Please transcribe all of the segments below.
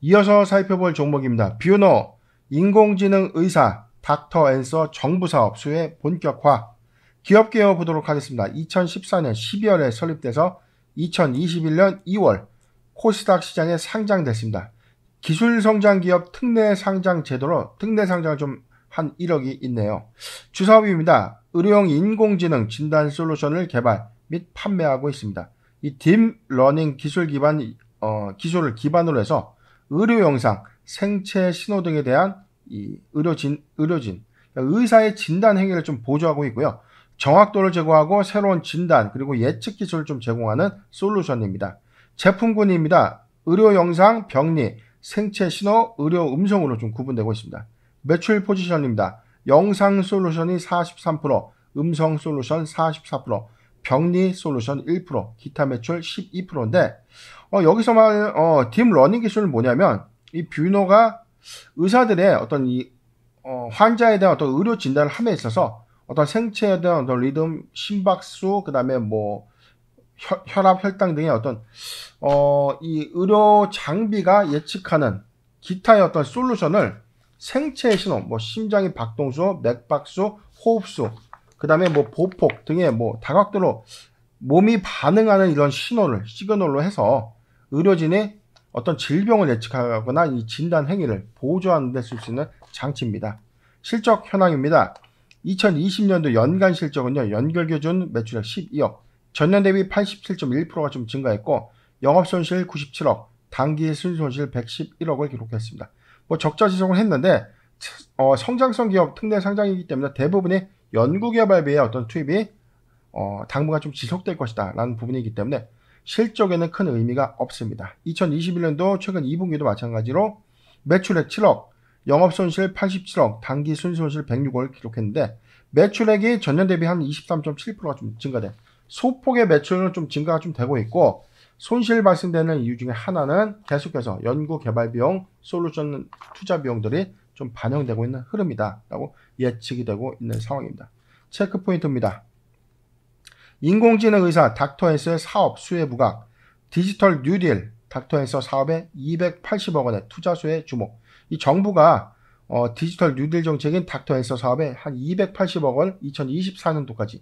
이어서 살펴볼 종목입니다. 뷰노 인공지능 의사 닥터 앤서 정부사업 수혜 본격화. 기업 개요 보도록 하겠습니다. 2014년 12월에 설립돼서 2021년 2월 코스닥 시장에 상장됐습니다. 기술성장기업 특례상장 제도로 특례상장을 좀 한 1억이 있네요. 주사업입니다. 의료용 인공지능 진단 솔루션을 개발 및 판매하고 있습니다. 이 딥러닝 기술을 기반으로 해서 의료 영상, 생체 신호 등에 대한 이 의료진, 의사의 진단 행위를 좀 보조하고 있고요. 정확도를 제고하고 새로운 진단 그리고 예측 기술을 좀 제공하는 솔루션입니다. 제품군입니다. 의료 영상, 병리, 생체 신호, 의료 음성으로 좀 구분되고 있습니다. 매출 포지션입니다. 영상 솔루션이 43%, 음성 솔루션 44%, 병리 솔루션 1%, 기타 매출 12%인데 여기서 딥러닝 기술은 뭐냐면 이 뷰노가 의사들의 어떤 환자에 대한 어떤 의료 진단을 함에 있어서 어떤 생체에 대한 어떤 리듬, 심박수, 그 다음에 혈압, 혈당 등의 어떤 이 의료 장비가 예측하는 기타의 어떤 솔루션을 생체의 신호, 심장의 박동수, 맥박수, 호흡수, 그 다음에 보폭 등의 다각도로 몸이 반응하는 이런 시그널로 해서 의료진이 어떤 질병을 예측하거나 이 진단 행위를 보조하는 데 쓸 수 있는 장치입니다. 실적 현황입니다. 2020년도 연간 실적은요, 연결기준 매출액 12억, 전년 대비 87.1%가 좀 증가했고, 영업손실 97억, 당기 순손실 111억을 기록했습니다. 적자 지속을 했는데, 성장성 기업 특례 상장이기 때문에 대부분이 연구개발비의 어떤 투입이, 당분간 좀 지속될 것이다 라는 부분이기 때문에 실적에는 큰 의미가 없습니다. 2021년도 최근 2분기도 마찬가지로 매출액 7억, 영업손실 87억, 당기 순손실 106억을 기록했는데 매출액이 전년 대비 한 23.7%가 좀 증가돼. 소폭의 매출은 좀 증가가 좀 되고 있고 손실 발생되는 이유 중에 하나는 계속해서 연구개발 비용, 솔루션 투자 비용들이 좀 반영되고 있는 흐름이다 라고 예측이 되고 있는 상황입니다. 체크 포인트입니다. 인공지능 의사 닥터앤서의 사업 수혜 부각, 디지털 뉴딜 닥터앤서 사업에 280억 원의 투자 수혜 주목. 이 정부가 디지털 뉴딜 정책인 닥터앤서 사업에 한 280억 원 2024년도까지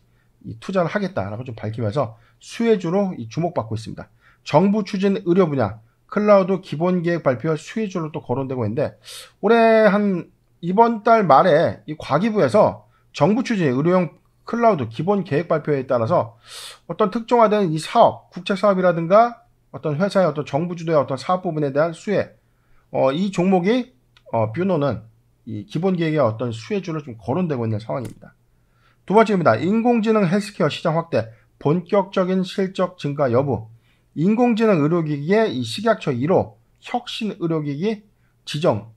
투자를 하겠다라고 좀 밝히면서 수혜주로 주목받고 있습니다. 정부 추진 의료 분야 클라우드 기본 계획 발표 수혜주로 또 거론되고 있는데 올해 이번 달 말에 이 과기부에서 정부 추진 의료용 클라우드 기본 계획 발표에 따라서 어떤 특정화된 이 사업, 국책 사업이라든가 어떤 회사의 어떤 정부 주도의 어떤 사업 부분에 대한 수혜, 이 종목이 뷰노는 이 기본 계획의 어떤 수혜주로 좀 거론되고 있는 상황입니다. 두 번째입니다. 인공지능 헬스케어 시장 확대, 본격적인 실적 증가 여부. 인공지능 의료기기의 이 식약처 1호 혁신 의료기기 지정.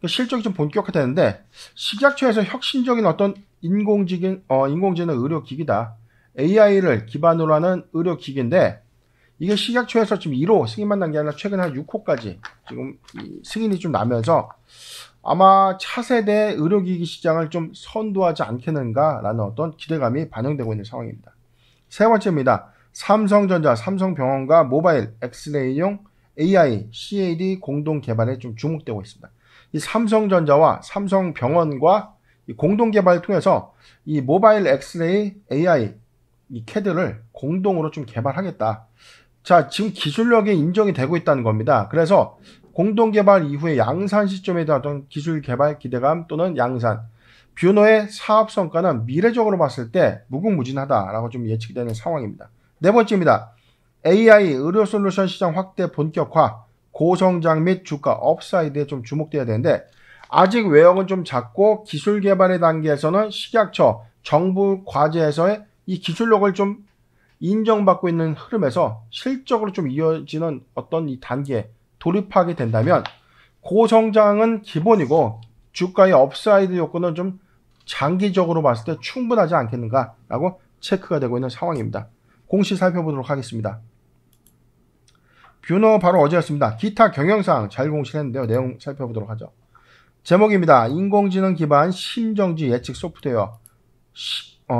실적이 좀 본격화되는데 식약처에서 혁신적인 어떤 인공지능 의료기기다. AI를 기반으로 하는 의료기기인데 이게 식약처에서 지금 1호 승인만 난 게 아니라 최근 한 6호까지 지금 승인이 좀 나면서 아마 차세대 의료기기 시장을 좀 선도하지 않겠는가라는 어떤 기대감이 반영되고 있는 상황입니다. 세 번째입니다. 삼성전자, 삼성병원과 모바일 엑스레이용 AI, CAD 공동 개발에 좀 주목되고 있습니다. 이 삼성전자와 삼성병원과 이 공동 개발을 통해서 이 모바일 엑스레이 AI 이 CAD를 공동으로 좀 개발하겠다. 자, 지금 기술력이 인정이 되고 있다는 겁니다. 그래서 공동 개발 이후에 양산 시점에 대한 어떤 기술 개발 기대감 또는 양산, 뷰노의 사업 성과는 미래적으로 봤을 때 무궁무진하다라고 좀 예측되는 상황입니다. 네 번째입니다. AI 의료 솔루션 시장 확대 본격화, 고성장 및 주가 업사이드에 좀 주목돼야 되는데 아직 외형은 좀 작고 기술 개발의 단계에서는 식약처, 정부 과제에서의 이 기술력을 좀 인정받고 있는 흐름에서 실적으로 좀 이어지는 어떤 이 단계에 돌입하게 된다면 고성장은 기본이고 주가의 업사이드 요건은 좀 장기적으로 봤을 때 충분하지 않겠는가라고 체크가 되고 있는 상황입니다. 공시 살펴보도록 하겠습니다. 뷰노 바로 어제였습니다. 기타 경영상 잘 공시했는데요. 내용 살펴보도록 하죠. 제목입니다. 인공지능 기반 심정지 예측 소프트웨어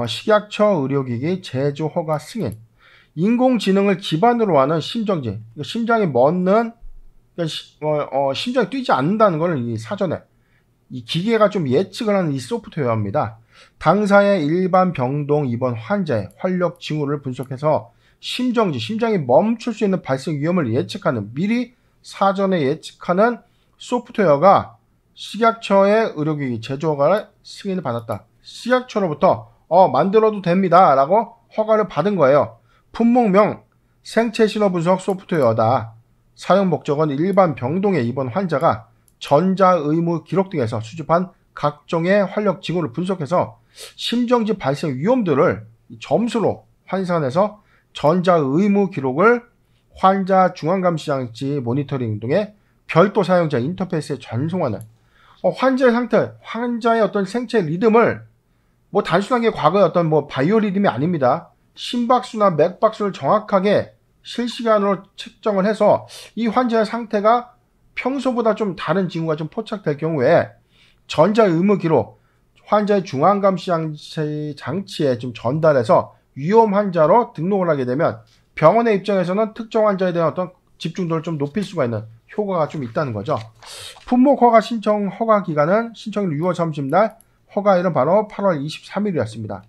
식약처 의료기기 제조 허가 승인. 인공지능을 기반으로 하는 심정지, 심장이 멎는 그러니까 심장이 뛰지 않는다는 걸 이 사전에 이 기계가 좀 예측을 하는 이 소프트웨어입니다. 당사의 일반 병동 입원 환자의 활력 징후를 분석해서 심정지, 심장이 멈출 수 있는 발생 위험을 예측하는, 미리 사전에 예측하는 소프트웨어가 식약처의 의료기기 제조허가를 승인을 받았다. 식약처로부터 만들어도 됩니다 라고 허가를 받은 거예요. 품목명 생체신호 분석 소프트웨어다. 사용 목적은 일반 병동에 입원 환자가 전자의무 기록 등에서 수집한 각종의 활력 징후를 분석해서 심정지 발생 위험들을 점수로 환산해서 전자의무 기록을 환자 중앙감시장치 모니터링 등의 별도 사용자 인터페이스에 전송하는, 환자의 상태, 환자의 어떤 생체 리듬을 뭐 단순하게 과거의 어떤 뭐 바이오 리듬이 아닙니다. 심박수나 맥박수를 정확하게 실시간으로 측정을 해서 이 환자의 상태가 평소보다 좀 다른 징후가 좀 포착될 경우에 전자의무 기록 환자의 중앙감시장치에 좀 전달해서 위험 환자로 등록을 하게 되면 병원의 입장에서는 특정 환자에 대한 어떤 집중도를 좀 높일 수가 있는 효과가 좀 있다는 거죠. 품목 허가 신청 허가 기간은 신청일 6월 30날, 허가일은 바로 8월 23일이었습니다.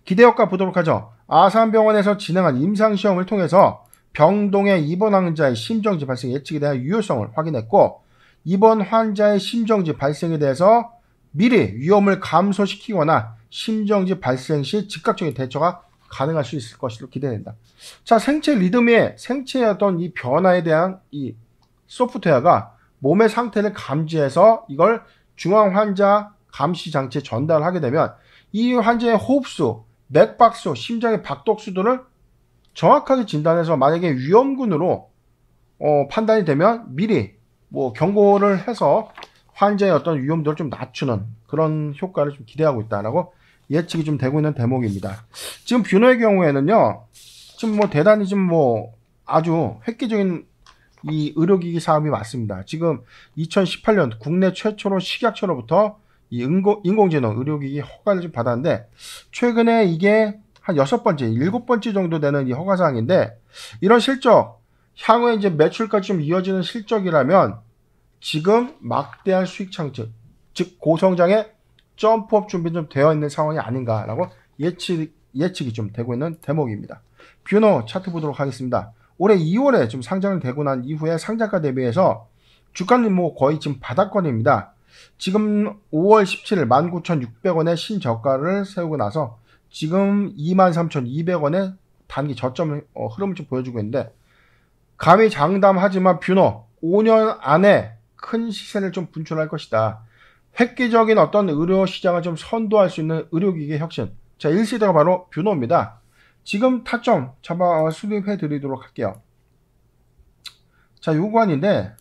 기대효과 보도록 하죠. 아산병원에서 진행한 임상시험을 통해서 병동에 입원 환자의 심정지 발생 예측에 대한 유효성을 확인했고, 입원 환자의 심정지 발생에 대해서 미리 위험을 감소시키거나 심정지 발생 시 즉각적인 대처가 가능할 수 있을 것으로 기대된다. 자, 생체 리듬의 생체의 어떤 이 변화에 대한 이 소프트웨어가 몸의 상태를 감지해서 이걸 중앙 환자 감시 장치에 전달하게 되면 이 환자의 호흡수, 맥박수, 심장의 박동수들을 정확하게 진단해서 만약에 위험군으로 판단이 되면 미리 뭐 경고를 해서 환자의 어떤 위험도를 좀 낮추는 그런 효과를 좀 기대하고 있다라고 예측이 좀 되고 있는 대목입니다. 지금 뷰노의 경우에는요, 지금 뭐 대단히 좀 뭐 아주 획기적인 이 의료기기 사업이 맞습니다. 지금 2018년 국내 최초로 식약처로부터 이 인공지능 의료기기 허가를 좀 받았는데, 최근에 이게 한 6번째, 7번째 정도 되는 이 허가사항인데, 이런 실적, 향후에 이제 매출까지 좀 이어지는 실적이라면 지금 막대한 수익 창출, 즉 고성장의 점프업 준비 좀 되어 있는 상황이 아닌가라고 예측이 좀 되고 있는 대목입니다. 뷰노 차트 보도록 하겠습니다. 올해 2월에 좀 상장을 되고 난 이후에 상장가 대비해서 주가는 뭐 거의 지금 바닥권입니다. 지금 5월 17일 19,600원의 신저가를 세우고 나서 지금 23,200원의 단기 저점 흐름을 좀 보여주고 있는데, 감히 장담하지만 뷰노 5년 안에 큰 시세를 좀 분출할 것이다. 획기적인 어떤 의료 시장을 좀 선도할 수 있는 의료기기 혁신. 자, 1세대가 바로 뷰노입니다. 지금 타점 잡아 수립해 드리도록 할게요. 자, 요 구간인데,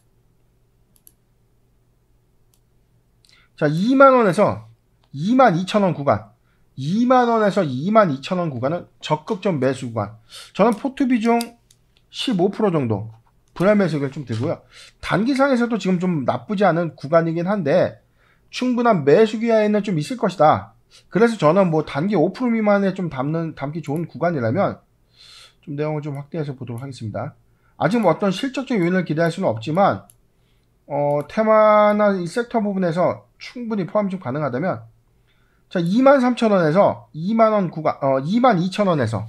자, 2만원에서 22,000원 구간, 2만원에서 22,000원 구간은 적극적 매수 구간. 저는 포트 비중 15% 정도 분할 매수를 좀 들고요. 단기상에서도 지금 좀 나쁘지 않은 구간이긴 한데 충분한 매수 기회에는 좀 있을 것이다. 그래서 저는 뭐 단기 5% 미만에 좀 담기 좋은 구간이라면 좀 내용을 좀 확대해서 보도록 하겠습니다. 아직 뭐 어떤 실적적 요인을 기대할 수는 없지만 테마나 이 섹터 부분에서 충분히 포함이 좀 가능하다면, 자, 23,000원에서 2만원 구간, 22,000원에서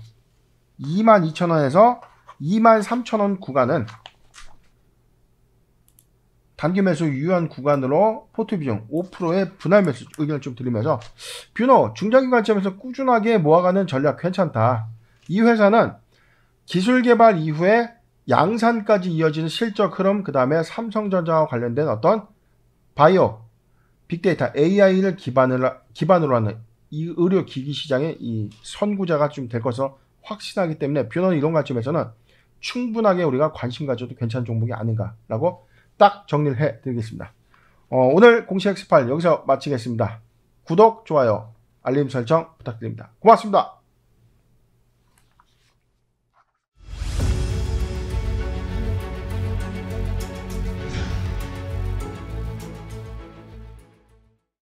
23,000원 구간은 단기 매수 유효한 구간으로 포트 비중 5%의 분할 매수 의견을 좀 드리면서, 뷰노 중장기 관점에서 꾸준하게 모아가는 전략 괜찮다. 이 회사는 기술 개발 이후에 양산까지 이어지는 실적 흐름, 그 다음에 삼성전자와 관련된 어떤 바이오, 빅데이터, AI를 기반으로 하는 이 의료기기 시장의 이 선구자가 좀 될 것으로 확신하기 때문에 뷰노는 이런 관점에서는 충분하게 우리가 관심 가져도 괜찮은 종목이 아닌가라고 딱 정리를 해드리겠습니다. 오늘 공시 X8 여기서 마치겠습니다. 구독, 좋아요, 알림 설정 부탁드립니다. 고맙습니다.